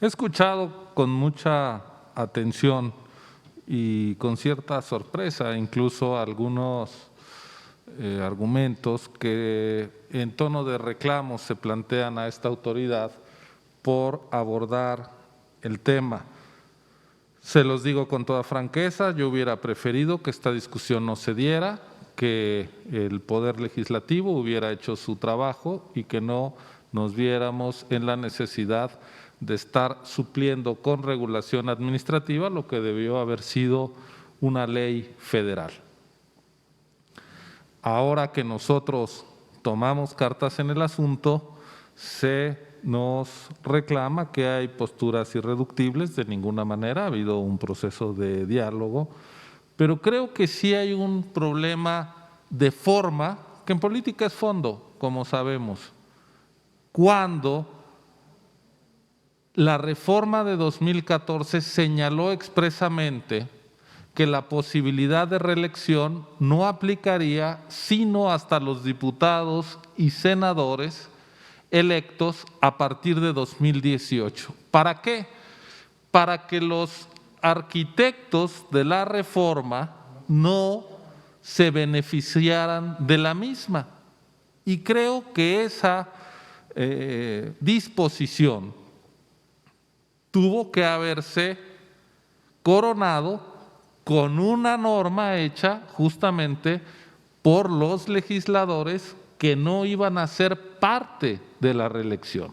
He escuchado con mucha atención y con cierta sorpresa incluso algunos argumentos que en tono de reclamo se plantean a esta autoridad por abordar el tema. Se los digo con toda franqueza, yo hubiera preferido que esta discusión no se diera, que el Poder Legislativo hubiera hecho su trabajo y que no nos viéramos en la necesidad de estar supliendo con regulación administrativa lo que debió haber sido una ley federal. Ahora que nosotros tomamos cartas en el asunto, se nos reclama que hay posturas irreductibles, de ninguna manera, ha habido un proceso de diálogo, pero creo que sí hay un problema de forma, que en política es fondo, como sabemos. Cuando la reforma de 2014 señaló expresamente que la posibilidad de reelección no aplicaría sino hasta los diputados y senadores electos a partir de 2018. ¿Para qué? Para que los arquitectos de la reforma no se beneficiaran de la misma. Y creo que esa disposición tuvo que haberse coronado con una norma hecha justamente por los legisladores que no iban a ser parte de la reelección.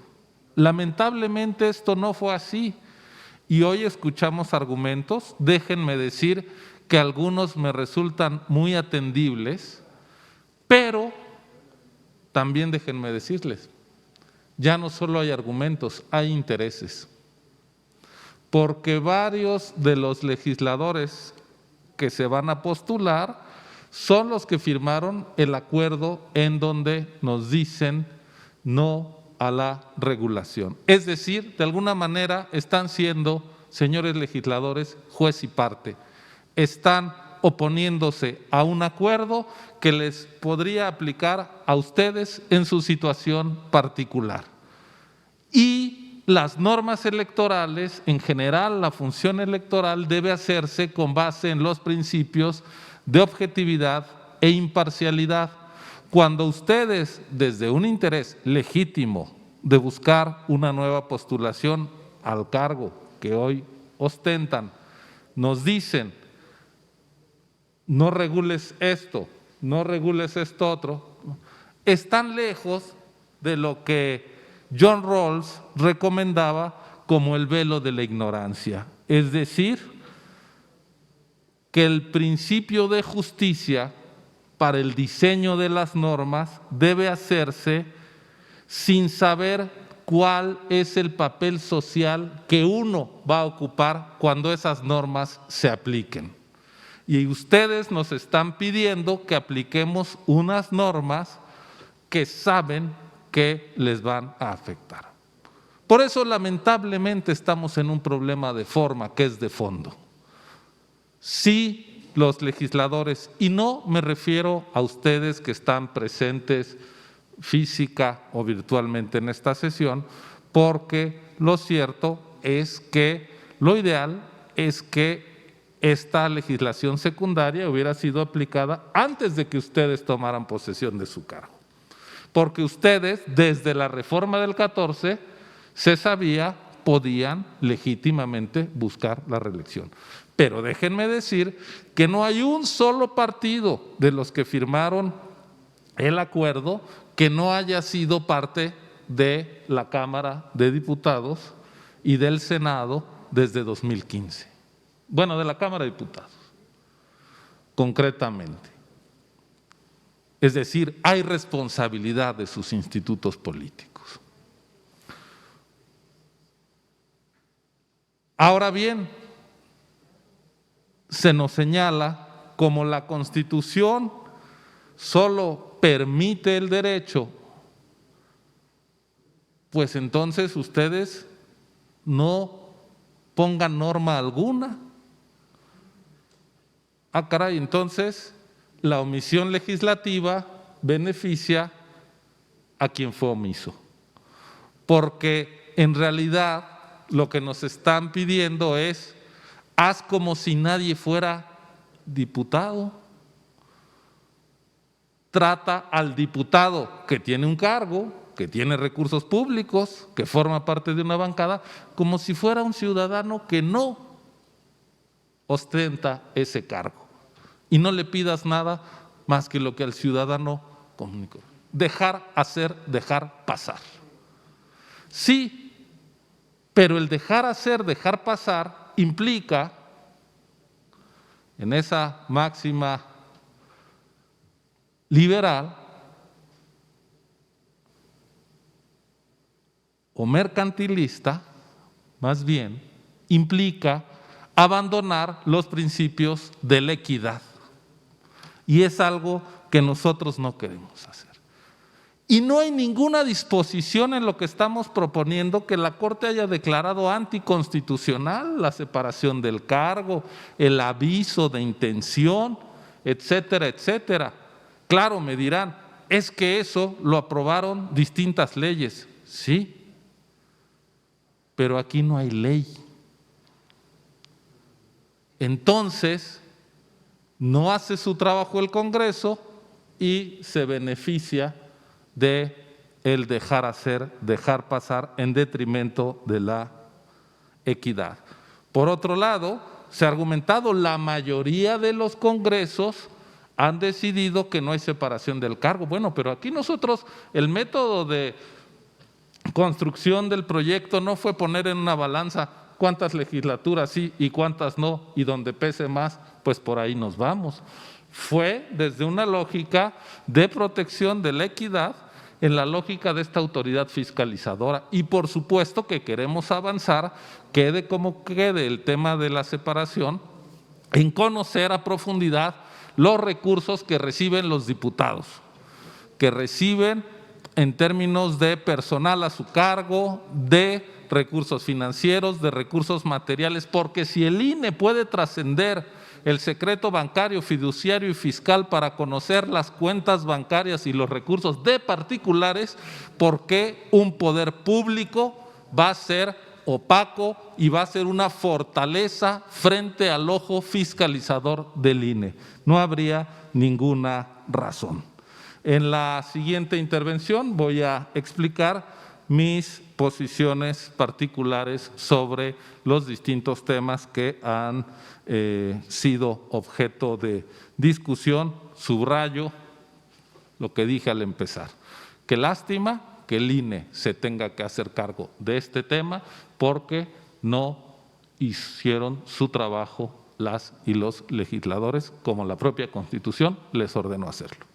Lamentablemente esto no fue así y hoy escuchamos argumentos, déjenme decir que algunos me resultan muy atendibles, pero también déjenme decirles, ya no solo hay argumentos, hay intereses. Porque varios de los legisladores que se van a postular son los que firmaron el acuerdo en donde nos dicen no a la regulación. Es decir, de alguna manera están siendo, señores legisladores, juez y parte. Están oponiéndose a un acuerdo que les podría aplicar a ustedes en su situación particular. Y las normas electorales, en general la función electoral debe hacerse con base en los principios de objetividad e imparcialidad. Cuando ustedes, desde un interés legítimo de buscar una nueva postulación al cargo que hoy ostentan, nos dicen no regules esto, no regules esto otro, están lejos de lo que John Rawls recomendaba como el velo de la ignorancia, es decir, que el principio de justicia para el diseño de las normas debe hacerse sin saber cuál es el papel social que uno va a ocupar cuando esas normas se apliquen. Y ustedes nos están pidiendo que apliquemos unas normas que saben que les van a afectar. Por eso, lamentablemente, estamos en un problema de forma que es de fondo. Sí, los legisladores, y no me refiero a ustedes que están presentes física o virtualmente en esta sesión, porque lo cierto es que lo ideal es que esta legislación secundaria hubiera sido aplicada antes de que ustedes tomaran posesión de su cargo. Porque ustedes, desde la reforma del 14, se sabía, podían legítimamente buscar la reelección. Pero déjenme decir que no hay un solo partido de los que firmaron el acuerdo que no haya sido parte de la Cámara de Diputados y del Senado desde 2015. Bueno, de la Cámara de Diputados, concretamente. Es decir, hay responsabilidad de sus institutos políticos. Ahora bien, se nos señala como la Constitución solo permite el derecho, pues entonces ustedes no pongan norma alguna. Ah, caray, entonces la omisión legislativa beneficia a quien fue omiso, porque en realidad lo que nos están pidiendo es: haz como si nadie fuera diputado. Trata al diputado que tiene un cargo, que tiene recursos públicos, que forma parte de una bancada, como si fuera un ciudadano que no ostenta ese cargo. Y no le pidas nada más que lo que al ciudadano comunicó. Dejar hacer, dejar pasar. Sí, pero el dejar hacer, dejar pasar implica, en esa máxima liberal o mercantilista, más bien, implica abandonar los principios de la equidad. Y es algo que nosotros no queremos hacer. Y no hay ninguna disposición en lo que estamos proponiendo que la Corte haya declarado anticonstitucional la separación del cargo, el aviso de intención, etcétera, etcétera. Claro, me dirán, es que eso lo aprobaron distintas leyes. Sí, pero aquí no hay ley. Entonces, no hace su trabajo el Congreso y se beneficia de el dejar hacer, dejar pasar en detrimento de la equidad. Por otro lado, se ha argumentado, la mayoría de los congresos han decidido que no hay separación del cargo. Bueno, pero aquí nosotros, el método de construcción del proyecto no fue poner en una balanza cuántas legislaturas sí y cuántas no, y donde pese más, pues por ahí nos vamos. Fue desde una lógica de protección de la equidad, en la lógica de esta autoridad fiscalizadora. Y por supuesto que queremos avanzar, quede como quede el tema de la separación, en conocer a profundidad los recursos que reciben los diputados, que reciben en términos de personal a su cargo, de recursos financieros, de recursos materiales, porque si el INE puede trascender el secreto bancario, fiduciario y fiscal para conocer las cuentas bancarias y los recursos de particulares, ¿por qué un poder público va a ser opaco y va a ser una fortaleza frente al ojo fiscalizador del INE? No habría ninguna razón. En la siguiente intervención voy a explicar mis posiciones particulares sobre los distintos temas que han sido objeto de discusión. Subrayo lo que dije al empezar. Qué lástima que el INE se tenga que hacer cargo de este tema porque no hicieron su trabajo las y los legisladores como la propia Constitución les ordenó hacerlo.